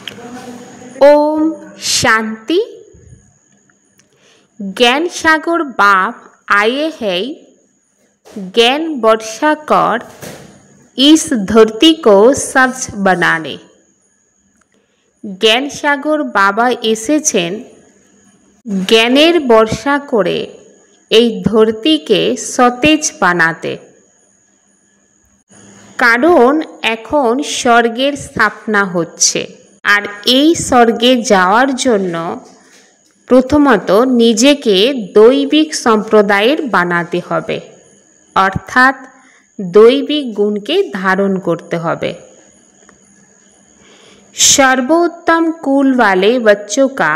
ओम शांति। ज्ञान सागर बाप आए हैं ज्ञान वर्षा कर इस धरती को स्वच्छ बनाने। ज्ञान सागर बाबा एसेছেন জ্ঞানের বর্ষা করে এই ধরতিকে সতেজ বানাতে। কারণ এখন স্বর্গের স্থাপনা হচ্ছে, আর এই স্বর্গে যাওয়ার জন্য প্রথমত নিজেকে দৈবিক সম্প্রদায়ের বানাতে হবে, অর্থাৎ দৈবিক গুণকে ধারণ করতে হবে। सर्वोत्तम कुल वाले बच्चों का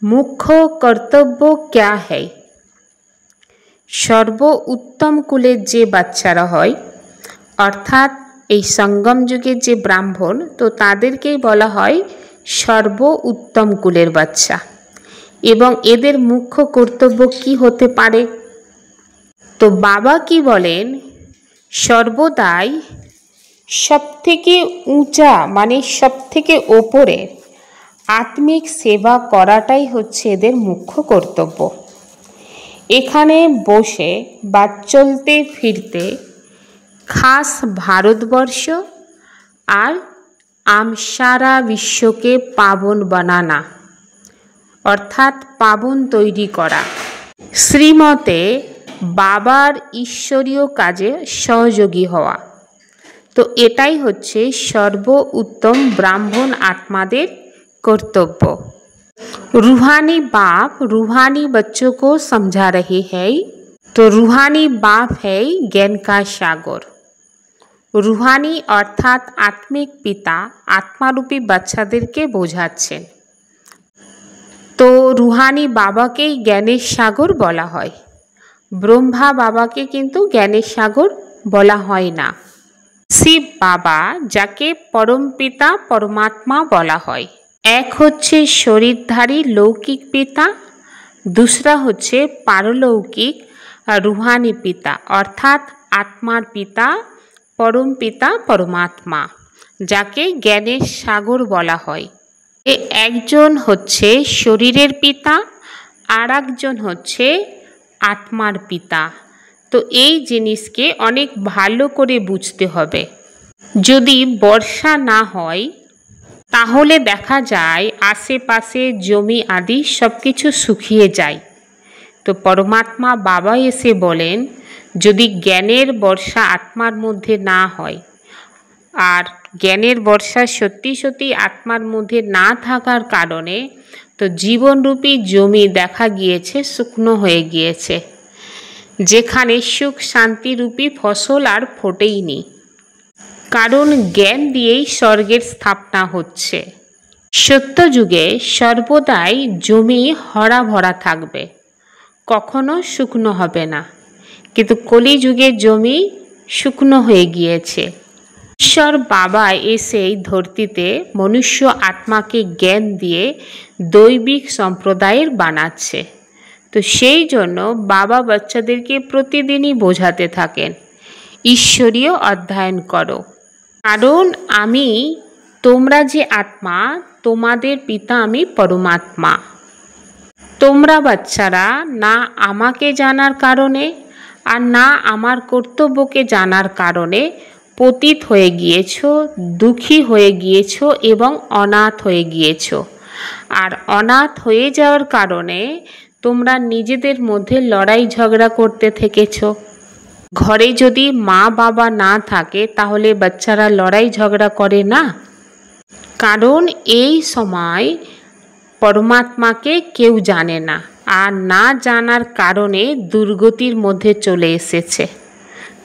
मुख्य कर्तव्य क्या है? सर्व उत्तम कुलेर जे बाच्चारा हय अर्थात এই সঙ্গম যুগের যে ব্রাহ্মণ, তো তাদেরকেই বলা হয় সর্ব উত্তম কুলের বাচ্চা। এবং এদের মুখ্য কর্তব্য কি হতে পারে? তো বাবা কি বলেন, সর্বদাই সবথেকে উঁচা মানে সবথেকে ওপরে আত্মিক সেবা করাটাই হচ্ছে এদের মুখ্য কর্তব্য। এখানে বসে বা চলতে ফিরতে খাস ভারতবর্ষ আর সারা বিশ্বকে পাবন বানানা অর্থাৎ পাবন তৈরি করা, শ্রীমতে বাবার ঈশ্বরীয় কাজে সহযোগী হওয়া, তো এটাই হচ্ছে সর্ব উত্তম ব্রাহ্মণ আত্মাদের कर्तव्य। रूहानी बाप रूहानी बच्चों को समझा रहे हैं, तो रूहानी बाप है ज्ञान का सागर। रूहानी अर्थात आत्मिक पिता आत्मारूपी বাচ্চাদেরকে বোঝাচ্ছেন। তো রুহানি বাবাকেই জ্ঞানের সাগর বলা হয়, ব্রহ্মা বাবাকে কিন্তু জ্ঞানের সাগর বলা হয় না। শিব বাবা যাকে পরম পিতা পরমাত্মা বলা হয়, এক হচ্ছে শরীরধারী লৌকিক পিতা, दूसरा হচ্ছে পারলৌকিক রুহানি পিতা অর্থাৎ আত্মার পিতা পরম পিতা পরমাত্মা, যাকে জ্ঞানের সাগর বলা হয়। একজন হচ্ছে শরীরের পিতা আর একজন হচ্ছে আত্মার পিতা। তো এই জিনিসকে অনেক ভালো করে বুঝতে হবে। যদি বর্ষা না হয় তাহলে দেখা যায় আশেপাশে জমি আদি সব কিছু শুকিয়ে যায়। তো পরমাত্মা বাবা এসে বলেন, যদি জ্ঞানের বর্ষা আত্মার মধ্যে না হয় আর জ্ঞানের বর্ষা সত্যি সত্যি আত্মার মধ্যে না থাকার কারণে তো জীবনরূপী জমি দেখা গিয়েছে শুকনো হয়ে গিয়েছে, যেখানে সুখ শান্তিরূপী ফসল আর ফোটেইনি। কারণ জ্ঞান দিয়েই স্বর্গের স্থাপনা হচ্ছে। সত্যযুগে সর্বদাই জমি হরা ভরা থাকবে, কখনো শুকনো হবে না, কিন্তু কলিযুগে জমি শুকনো হয়ে গিয়েছে। ঈশ্বর বাবা এসে এই ধরতিতে মনুষ্য আত্মাকে জ্ঞান দিয়ে দৈবিক সম্প্রদায়ের বানাচ্ছে। তো সেই জন্য বাবা বাচ্চাদেরকে প্রতিদিনই বোঝাতে থাকেন, ঈশ্বরীয় অধ্যয়ন করো, কারণ আমি তোমরা যে আত্মা তোমাদের পিতা আমি পরমাত্মা। তোমরা বাচ্চারা না আমাকে জানার কারণে আর না আমার কর্তব্যকে জানার কারণে পতিত হয়ে গিয়েছো, দুঃখী হয়ে গিয়েছো এবং অনাথ হয়ে গিয়েছো। আর অনাথ হয়ে যাওয়ার কারণে তোমরা নিজেদের মধ্যে লড়াই ঝগড়া করতে থেকেছো। ঘরে যদি মা বাবা না থাকে তাহলে বাচ্চারা লড়াই ঝগড়া করে না, কারণ এই সময় পরমাত্মাকে কেউ জানে না, আর না জানার কারণে দুর্গতির মধ্যে চলে এসেছে।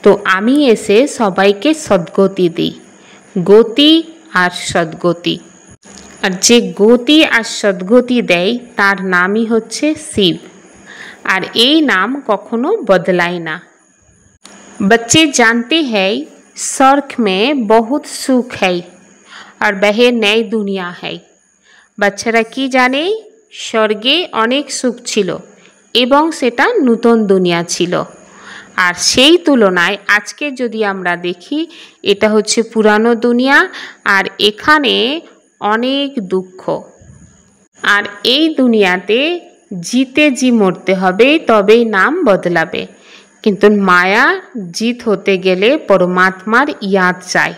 তো আমি এসে সবাইকে সদ্গতি দিই, গতি আর সদ্গতি। আর যে গতি আর সদ্গতি দেয় তার নামই হচ্ছে শিব, আর এই নাম কখনো বদলায় না। बच्चे जानते हैं स्वर्ग में बहुत सुख है और वह नई दुनिया है। বাচ্চারা কি জানে, স্বর্গে অনেক সুখ ছিল এবং সেটা নূতন দুনিয়া ছিল। আর সেই তুলনায় আজকে যদি আমরা দেখি, এটা হচ্ছে পুরানো দুনিয়া, আর এখানে অনেক দুঃখ। আর এই দুনিয়াতে জিতে জি মরতে হবে, তবেই নাম বদলাবে। কিন্তু মায়া জিত হতে গেলে পরমাত্মার ইয়াদ চাই।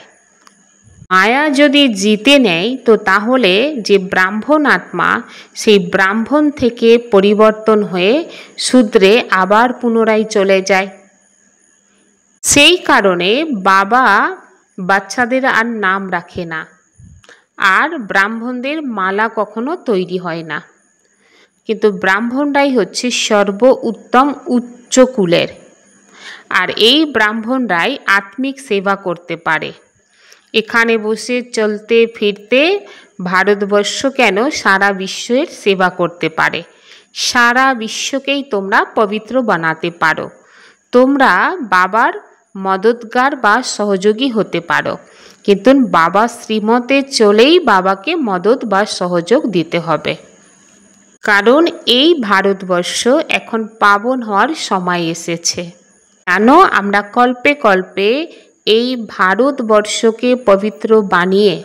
মায়া যদি জিতে নেয় তো তাহলে যে ব্রাহ্মণ আত্মা, সেই ব্রাহ্মণ থেকে পরিবর্তন হয়ে শূদ্রে আবার পুনরায় চলে যায়। সেই কারণে বাবা বাচ্চাদের আর নাম রাখে না, আর ব্রাহ্মণদের মালা কখনো তৈরি হয় না। কিন্তু ব্রাহ্মণরাই হচ্ছে সর্ব উত্তম উচ্চ কুলের, আর এই ব্রাহ্মণরাই আত্মিক সেবা করতে পারে। এখানে বসে চলতে ফিরতে ভারতবর্ষ কেন, সারা বিশ্বের সেবা করতে পারে। সারা বিশ্বকেই তোমরা পবিত্র বানাতে পারো। তোমরা বাবার মদতগার বা সহযোগী হতে পারো, কিন্তু বাবা শ্রীমতে চলেই বাবাকে মদত বা সহযোগ দিতে হবে। কারণ এই ভারতবর্ষ এখন পাবন হওয়ার সময় এসেছে। কেন আমরা কল্পে কল্পে এই ভারতবর্ষকে পবিত্র বানিয়ে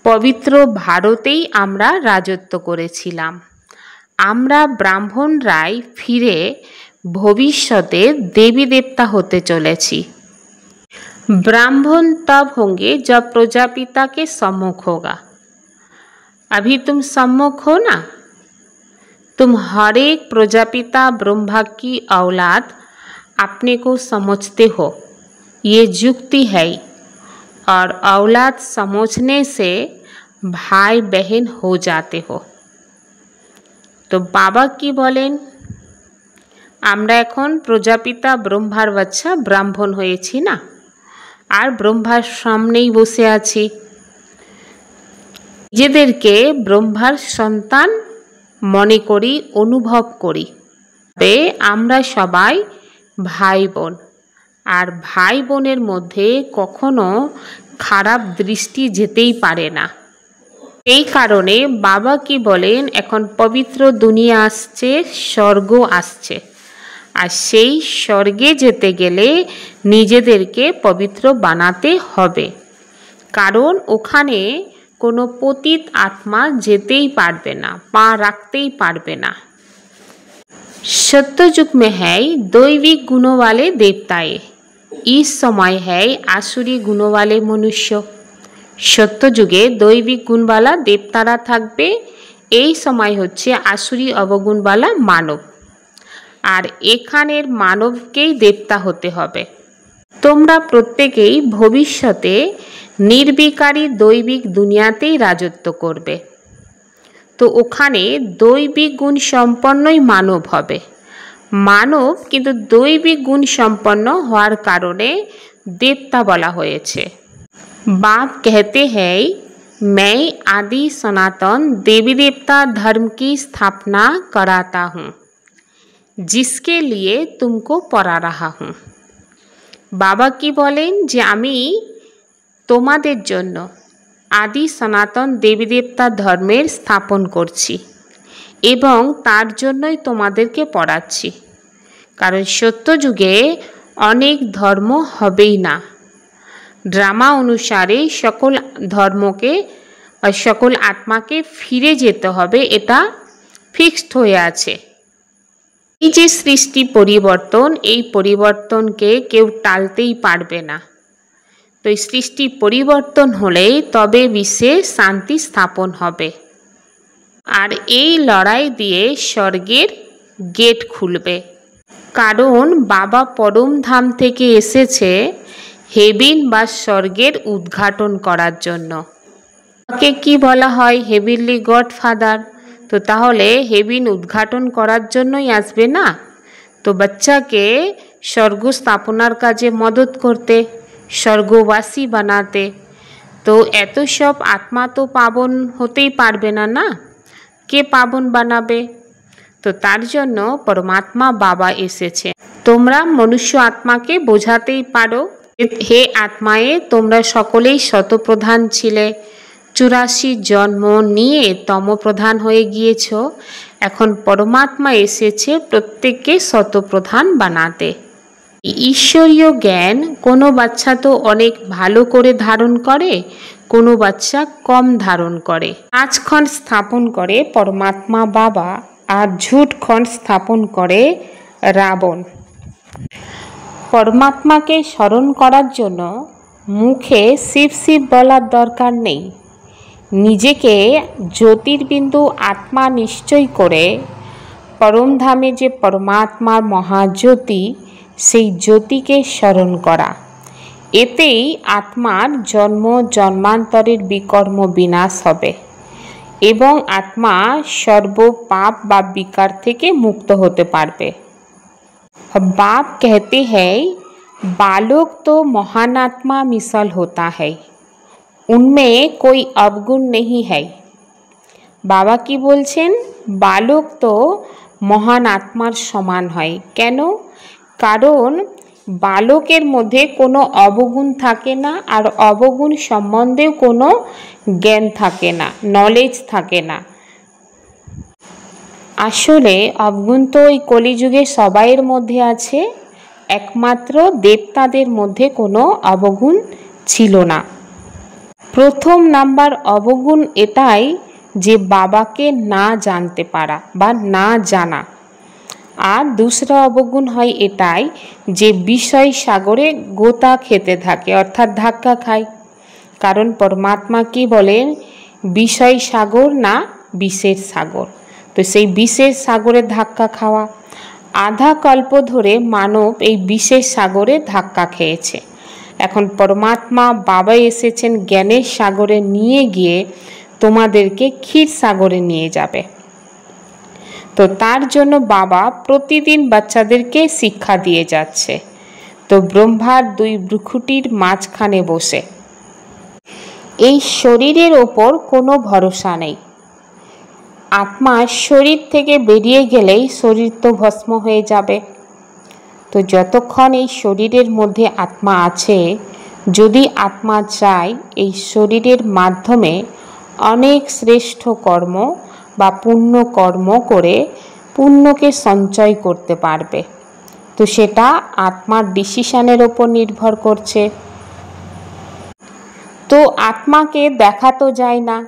পবিত্র ভারতেই আমরা রাজত্ব করেছিলাম। আমরা ব্রাহ্মণরাই ফিরে ভবিষ্যতে দেবী দেবতা হতে চলেছি। ब्राह्मण तब होंगे जब प्रजापिता के सम्मुख होगा। अभी तुम सम्मुख हो ना, तुम हर एक प्रजापिता ब्रह्मा की औलाद अपने को समझते हो, ये युक्ति है। और औलाद समझने से भाई बहन हो जाते हो। तो बाबा की बोलें, আমরা এখন প্রজাপিতা ব্রহ্মার বাচ্চা ব্রাহ্মণ হয়েছি না, আর ব্রহ্মার সামনেই বসে আছি। নিজেদেরকে ব্রহ্মার সন্তান মনে করি, অনুভব করি। আমরা সবাই ভাই বোন, আর ভাই বোনের মধ্যে কখনো খারাপ দৃষ্টি যেতেই পারে না। এই কারণে বাবা কি বলেন, এখন পবিত্র দুনিয়া আসছে, স্বর্গ আসছে, আর সেই স্বর্গে যেতে গেলে নিজেদেরকে পবিত্র বানাতে হবে। কারণ ওখানে কোনো পতিত আত্মা যেতেই পারবে না, পা রাখতেই পারবে না। सत्ययुग में है दैविक गुणों वाले देवताएं, इस समय है आसुरी गुणों वाले मनुष्य। सत्ययुगे दैविक गुणवाला देवतारा থাকবে, এই সময় হচ্ছে আসুরি অবগুণওয়ালা মানব, আর এখানের মানবকেই দেবতা হতে হবে। তোমরা প্রত্যেকেই ভবিষ্যতে নির্বিকারী দৈবিক দুনিয়াতেই রাজত্ব করবে। তো ওখানে দৈবিক গুণ সম্পন্নই মানব হবে। মানব কিন্তু দৈবিক গুণ সম্পন্ন হওয়ার কারণে দেবতা বলা হয়েছে। बाप कहते हैं, मैं आदि सनातन देवी देवता धर्म की स्थापना कराता हूँ, जिसके लिए तुमको पढ़ा रहा हूँ। बाबा की बोलें जे आमी তোমাদের জন্য आदि सनातन देवी देवता धर्मेर स्थापन करছি, এবং তার জন্যই তোমাদেরকে পড়াচ্ছি। কারণ সত্য যুগে অনেক ধর্ম হবেই না। ড্রামা অনুসারে সকল ধর্মকে আর সকল আত্মাকে ফিরে যেতে হবে, এটা ফিক্সড হয়ে আছে। এই যে সৃষ্টি পরিবর্তন, এই পরিবর্তনকে কেউ টালতেই পারবে না। তো এই সৃষ্টি পরিবর্তন হলেই তবে বিশ্বে শান্তি স্থাপন হবে, আর এই লড়াই দিয়ে স্বর্গের গেট খুলবে। কারণ বাবা পরম ধাম থেকে এসেছে হেভেন বা স্বর্গের উদ্ঘাটন করার জন্য। তাকে কি বলা হয়? Heavenly godfather. তো তাহলে হেভেন উদ্ঘাটন করার জন্যই আসবে না, তো বাচ্চাকে স্বর্গ স্থাপনার কাজে মদত করতে, স্বর্গবাসী বানাতে। তো এত সব আত্মা তো পাবন হতেই পারবে না, না কে পাবন বানাবে? তো তার জন্য পরমাত্মা বাবা এসেছে। তোমরা মনুষ্য আত্মাকে বোঝাতেই পারো, হে আত্মায়ে তোমরা সকলেই শতপ্রধান ছিলে, 84 জন্ম নিয়ে তমপ্রধান হয়ে গিয়েছ। এখন পরমাত্মা এসেছে প্রত্যেককে শতপ্রধান বানাতে। ঈশ্বরীয় জ্ঞান কোনো বাচ্চা তো অনেক ভালো করে ধারণ করে, কোনো বাচ্চা কম ধারণ করে। সাঁচখণ্ড স্থাপন করে পরমাত্মা বাবা আর ঝুটখণ্ড স্থাপন করে রাবণ। পরমাত্মাকে স্মরণ করার জন্য মুখে শিব শিব বলার দরকার নেই। নিজেকে জ্যোতির্বিন্দু আত্মা নিশ্চয় করে পরমধামে যে পরমাত্মার মহাজ্যোতি, সেই জ্যোতিকে স্মরণ করা, এতেই আত্মার জন্ম জন্মান্তরের বিকর্ম বিনাশ হবে এবং আত্মা সর্ব পাপ বা বিকার থেকে মুক্ত হতে পারবে। बाप कहते हैं बालक तो महान आत्मा मिसल होता है, उनमें कोई अवगुण नहीं है। बाबा की बोलছেন बालक तो महान आत्मार समान হয়। কেন? কারণ বালকের মধ্যে কোনো অবগুণ থাকে না, আর অবগুণ সম্বন্ধেও কোনো জ্ঞান থাকে না, নলেজ থাকে না। আসলে অবগুণ তো ওই কলিযুগে সবাইয়ের মধ্যে আছে, একমাত্র দেবতাদের মধ্যে কোনো অবগুণ ছিল না। প্রথম নাম্বার অবগুণ এটাই যে বাবাকে না জানতে পারা বা না জানা। আর দুসরা অবগুণ হয় এটাই যে বিষয় সাগরে গোতা খেতে থাকে, অর্থাৎ ধাক্কা খায়। কারণ পরমাত্মা কি বলেন, বিষয় সাগর না বিষের সাগর। তো সেই বিষের সাগরে ধাক্কা খাওয়া, আধা কল্প ধরে মানব এই বিষের সাগরে ধাক্কা খেয়েছে। এখন পরমাত্মা বাবা এসেছেন জ্ঞানের সাগরে নিয়ে গিয়ে তোমাদেরকে ক্ষীর সাগরে নিয়ে যাবে। তো তার জন্য বাবা প্রতিদিন বাচ্চাদেরকে শিক্ষা দিয়ে যাচ্ছে। তো ব্রহ্মার দুই ভ্রুকুটির মাঝখানে বসে। এই শরীরের ওপর কোনো ভরসা নেই। আত্মা শরীর থেকে বেরিয়ে গেলেই শরীর তো ভস্ম হয়ে যাবে। তো যতক্ষণ এই শরীরের মধ্যে আত্মা আছে, যদি আত্মা চায় এই শরীরের মাধ্যমে অনেক শ্রেষ্ঠ কর্ম বা পুণ্য কর্ম করে পুণ্যকে সঞ্চয় করতে পারবে। তো সেটা আত্মার ডিসিশনের ওপর নির্ভর করছে। তো আত্মাকে দেখা তো যায় না,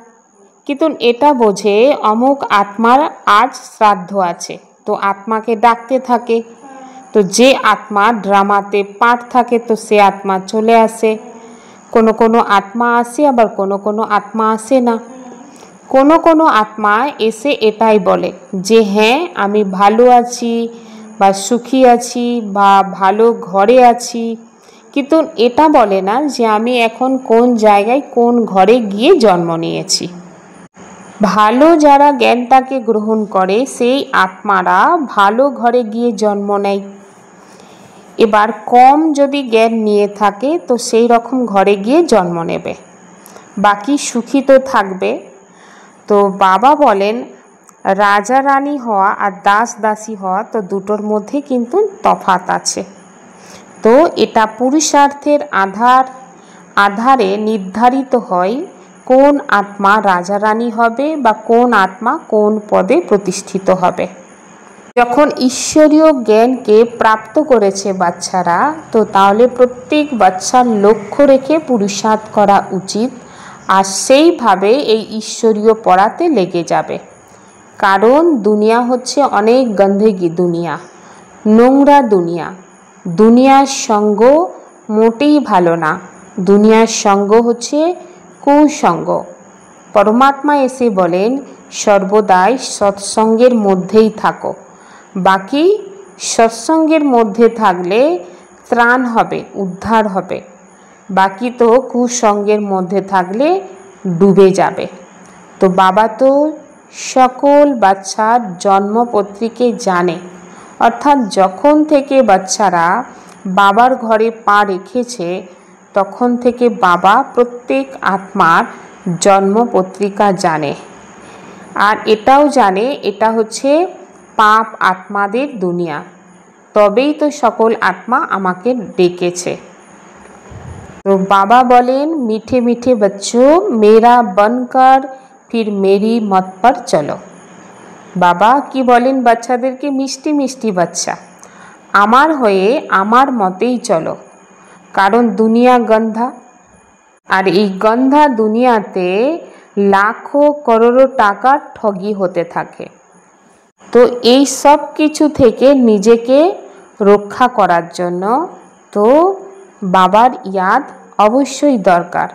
কিন্তু এটা বোঝে অমুক আত্মার আজ শ্রাদ্ধ আছে, তো আত্মাকে ডাকতে থাকে। তো যে আত্মা ড্রামাতে পার্ট থাকে তো সে আত্মা চলে আসে। কোনো কোনো আত্মা আসে, আবার কোনো কোনো আত্মা আসে না। কোনো কোনো আত্মা এসে এটাই বলে যে হ্যাঁ আমি ভালো আছি বা সুখী আছি বা ভালো ঘরে আছি, কিন্তু এটা বলে না যে আমি এখন কোন জায়গায় কোন ঘরে গিয়ে জন্ম নিয়েছি। ভালো যারা জ্ঞানটাকে গ্রহণ করে সেই আত্মারা ভালো ঘরে গিয়ে জন্ম নেয়। এবার কম যদি জ্ঞান নিয়ে থাকে তো সেই রকম ঘরে গিয়ে জন্ম নেবে, বাকি সুখী তো থাকবে। তো বাবা বলেন রাজা রানী হওয়া আর দাস দাসী হওয়া তো দুটোর মধ্যে কিন্তু তফাৎ আছে। তো এটা পুরুষার্থের আধারে নির্ধারিত হয় কোন আত্মা রাজা রানী হবে বা কোন আত্মা কোন পদে প্রতিষ্ঠিত হবে। যখন ঈশ্বরীয় জ্ঞানকে প্রাপ্ত করেছে বাচ্চারা, তো তাহলে প্রত্যেক বাচ্চার লক্ষ্য রেখে পুরুষার্থ করা উচিত, আর সেইভাবে এই ঈশ্বরীয় পড়াতে লেগে যাবে। কারণ দুনিয়া হচ্ছে অনেক গন্ধেগি দুনিয়া, নোংরা দুনিয়া। দুনিয়ার সঙ্গ মোটেই ভালো না, দুনিয়ার সঙ্গ হচ্ছে কুসঙ্গ। পরমাত্মা এসে বলেন সর্বদাই সৎসঙ্গের মধ্যেই থাকো, বাকি সৎসঙ্গের মধ্যে থাকলে ত্রাণ হবে, উদ্ধার হবে, বাকি তো কুসঙ্গের মধ্যে থাকলে ডুবে যাবে। তো বাবা তো সকল বাচ্চার জন্মপত্রিকে জানে, অর্থাৎ যখন থেকে বাচ্চারা বাবার ঘরে পা রেখেছে তখন থেকে বাবা প্রত্যেক আত্মার জন্মপত্রিকা জানে। আর এটাও জানে এটা হচ্ছে পাপ আত্মাদের দুনিয়া, তবেই তো সকল আত্মা আমাকে ডেকেছে। তো বাবা বলেন মিঠে মিঠে बच्चों मेरा बनकर फिर मेरी मत पर चलो। বাবা কি বলেন বাচ্চাদেরকে, মিষ্টি মিষ্টি বাচ্চা আমার হয়ে আমার মতেই চলো, কারণ দুনিয়া গন্ধা, আর এই গন্ধা দুনিয়াতে লাখো করোড়ো টাকার ঠগি হতে থাকে। তো এই সব কিছু থেকে নিজেকে রক্ষা করার জন্য তো বাবার ইয়াদ অবশ্যই দরকার,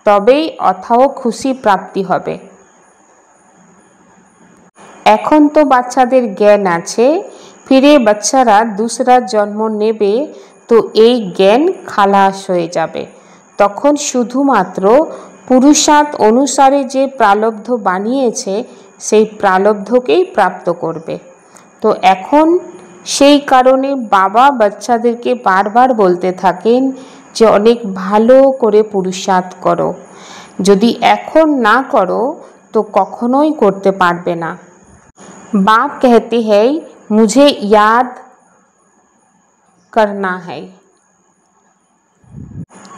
তবেই অথাও খুশি প্রাপ্তি হবে। এখন তো বাচ্চাদের জ্ঞান আছে, ফিরে বাচ্চারা दूसरा জন্ম নেবে তো এই জ্ঞান খালাস হয়ে যাবে। তখন শুধুমাত্র পুরুষার্থ অনুসারে যে প্রারব্ধ বানিয়েছে সেই প্রারব্ধকেই প্রাপ্ত করবে। তো এখন সেই কারণে বাবা বাচ্চাদেরকে বারবার বলতে থাকেন যে অনেক ভালো করে পুরুষার্থ করো, যদি এখন না করো তো কখনোই করতে পারবে না। बाप कहते हैं मुझे याद करना है।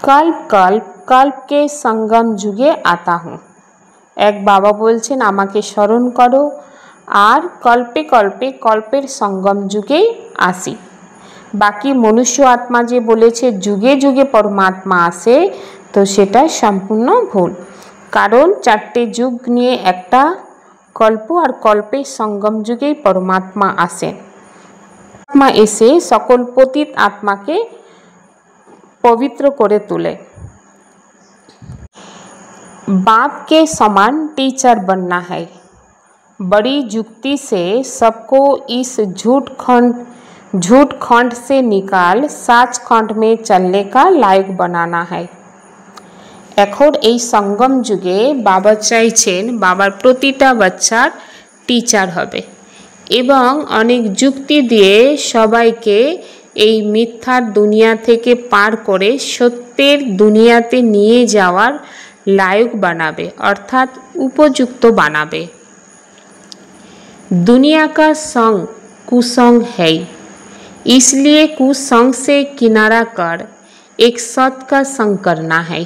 कल्प कल्प कल्प के संगम जुगे आता हूँ। एक बाबा बोलছেন আমাকে স্মরণ করো আর কল্পে কল্পে কল্পের সঙ্গম যুগে আসি। বাকি মনুষ্য আত্মা যে বলেছে যুগে যুগে পরমাত্মা আসে, তো সেটা সম্পূর্ণ ভুল। কারণ চারটে যুগ নিয়ে একটা কল্প, আর কল্পের সঙ্গম যুগেই পরমাত্মা আসেন। আত্মা এসে সকল পতিত আত্মাকে पवित्र করে তোলে। बाप के समान टीचर बनना है। बड़ी युक्ति से सबको इस झूठ खंड से निकाल साच खंड में चलने का लायक बनाना है। এখন এই সঙ্গম যুগে বাবা চাইছেন বাবার প্রতিটা বাচ্চার টিচার হবে এবং অনেক যুক্তি দিয়ে সবাইকে এই মিথ্যার দুনিয়া থেকে পার করে সত্যের দুনিয়াতে নিয়ে যাওয়ার লায়ক বানাবে, অর্থাৎ উপযুক্ত বানাবে। दुनिया का संग कुसंग है, इसलिए कुसंग से किनारा कर एक सत का संग करना है।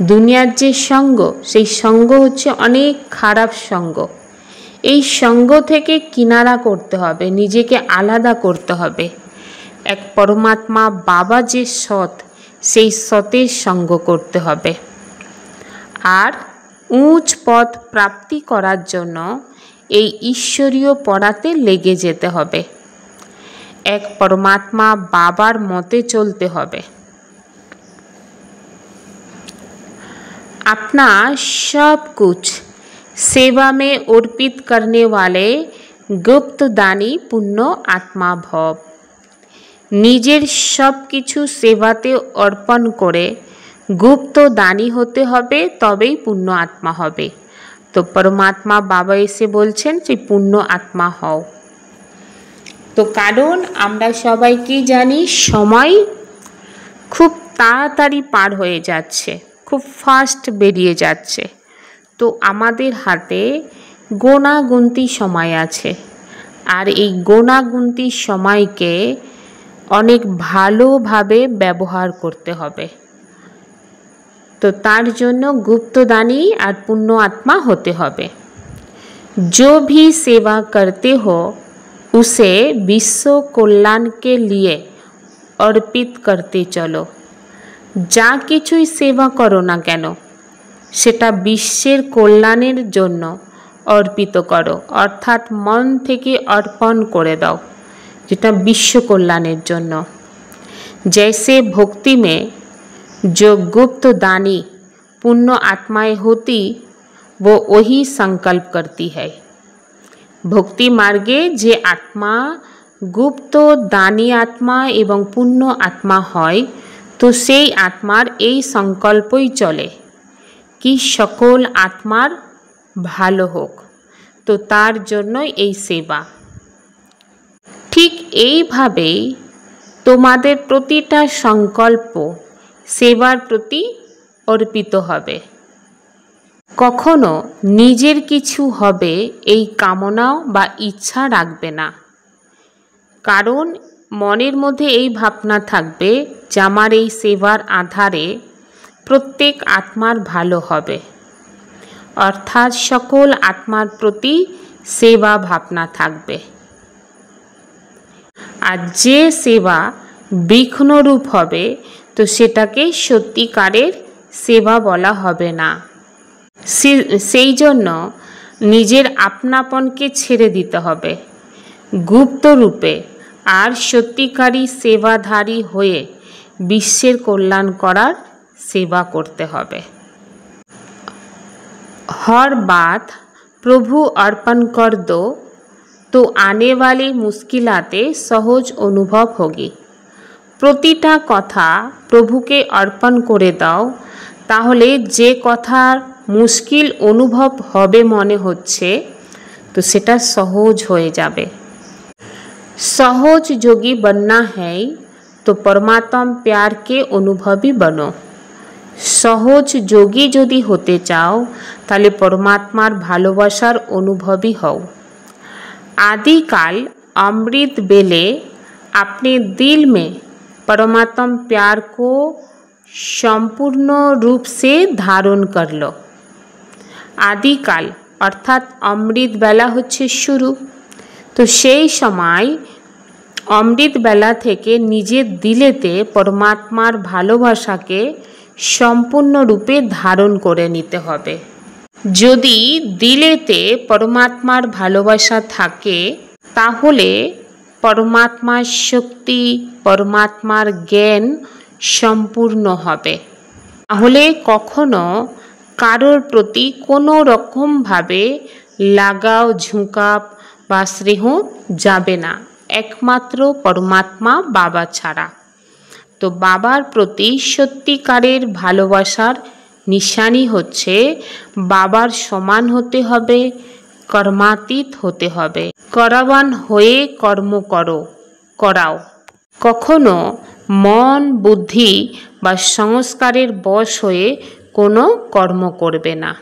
দুনিয়ার যে সঙ্গ, সেই সঙ্গ হচ্ছে অনেক খারাপ সঙ্গ। এই সঙ্গ থেকে কিনারা করতে হবে, নিজেকে আলাদা করতে হবে। এক পরমাত্মা বাবা যে সৎ, সেই সতের সঙ্গ করতে হবে। আর উচ্চ পথ প্রাপ্তি করার জন্য এই ঈশ্বরীয় পড়াতে লেগে যেতে হবে। এক পরমাত্মা বাবার মতে চলতে হবে। अपना सब कुछ सेवा में अर्पित करने वाले गुप्त दानी पुण्य आत्मा भव। নিজের সব কিছু সেবাতে অর্পণ করে গুপ্ত দানী হতে হবে, তবেই পুণ্য আত্মা হবে। তো পরমাত্মা বাবা এসে বলছেন যে পুণ্য আত্মা হও। তো কারণ আমরা সবাই কি জানি, সময় খুব তাড়াতাড়ি পার হয়ে যাচ্ছে, খুব ফাস্ট বেরিয়ে যাচ্ছে। তো আমাদের হাতে গোনাগুনতি সময় আছে, আর এই গোনাগুনতি সময়কে অনেক ভালোভাবে ব্যবহার করতে হবে। তো তার জন্য গুপ্তদানী আর পুণ্য আত্মা হতে হবে। जो भी सेवा करते हो उसे विश्व कल्याण के लिए अर्पित करते चलो। যা কিছুই সেবা করো না কেন সেটা বিশ্বের কল্যাণের জন্য অর্পিত করো, অর্থাৎ মন থেকে অর্পণ করে দাও, যেটা বিশ্ব কল্যাণের জন্য। जैसे भक्ति में जो गुप्त दानी पुण्य आत्माएं होती वो वही संकल्प करती है। भक्ति मार्गे जे आत्मा गुप्त दानी आत्मा एवं पुण्य आत्मा হয়, তো সেই আত্মার এই সংকল্পই চলে কি সকল আত্মার ভালো হোক। তো তার জন্যই এই সেবা। ঠিক এইভাবেই তোমাদের প্রতিটা সংকল্প সেবার প্রতি অর্পিত হবে। কখনো নিজের কিছু হবে এই কামনা বা ইচ্ছা রাখবে না, কারণ মনের মধ্যে এই ভাবনা থাকবে যে আমার এই সেবার আধারে প্রত্যেক আত্মার ভালো হবে, অর্থাৎ সকল আত্মার প্রতি সেবা ভাবনা থাকবে। আর যে সেবা বিঘ্নরূপ হবে তো সেটাকে সত্যিকারের সেবা বলা হবে না। সেই জন্য নিজের আপনাপনকে ছেড়ে দিতে হবে, গুপ্ত রূপে আর সত্যিকারী সেবাধারী হয়ে বিশ্বের কল্যাণ করার सेवा करते হবে। हर बात प्रभु अर्पण कर दो तो आने वाली मुश्किलाते सहज अनुभव होगी। प्रतिटा कथा प्रभुके अर्पण करे दाओ, ताहले जे कथार मुश्किल अनुभव होबे मने होच्छे तो सेटा सहज होए जाबे। सहज योगी बनना है तो परमात्मा प्यार के अनुभवी बनो। सहज योगी यदि होते चाओ ताहले परमात्मार भालोबासार अनुभवी हओ। आदिकाल अमृत बेले अपने दिल में परमात्मा प्यार को संपूर्ण रूप से धारण कर लो। आदिकाल अर्थात अमृत बेला होच्छे शुरू, तो सेई समय अमृत बेला थेके निजेर दिलेते परमात्मार भालोबासाके सम्पूर्ण रूपे धारण करे निते हबे। यदि दिलेते परमात्मार भालोबासा थाके ताहले परमात्मार शक्ति परमात्मार ज्ञान सम्पूर्ण हबे। ताहले कखनो कारोर प्रति कोनो रकम भावे लागाव झुंकाव बा स्नेह जाबे ना, एकमात्र परमात्मा बाबा छाड़ा। तो बाबार प्रति सत्यिकारेर भालोबासार निशानी होच्छे बाबार समान होते हबे, कर्मातीत होते हबे। करावान होए कर्म करो कराओ, कखनो मन बुद्धि बा संस्कारेर बश होए कोनो कर्म करबे ना।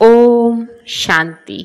ओम शांति।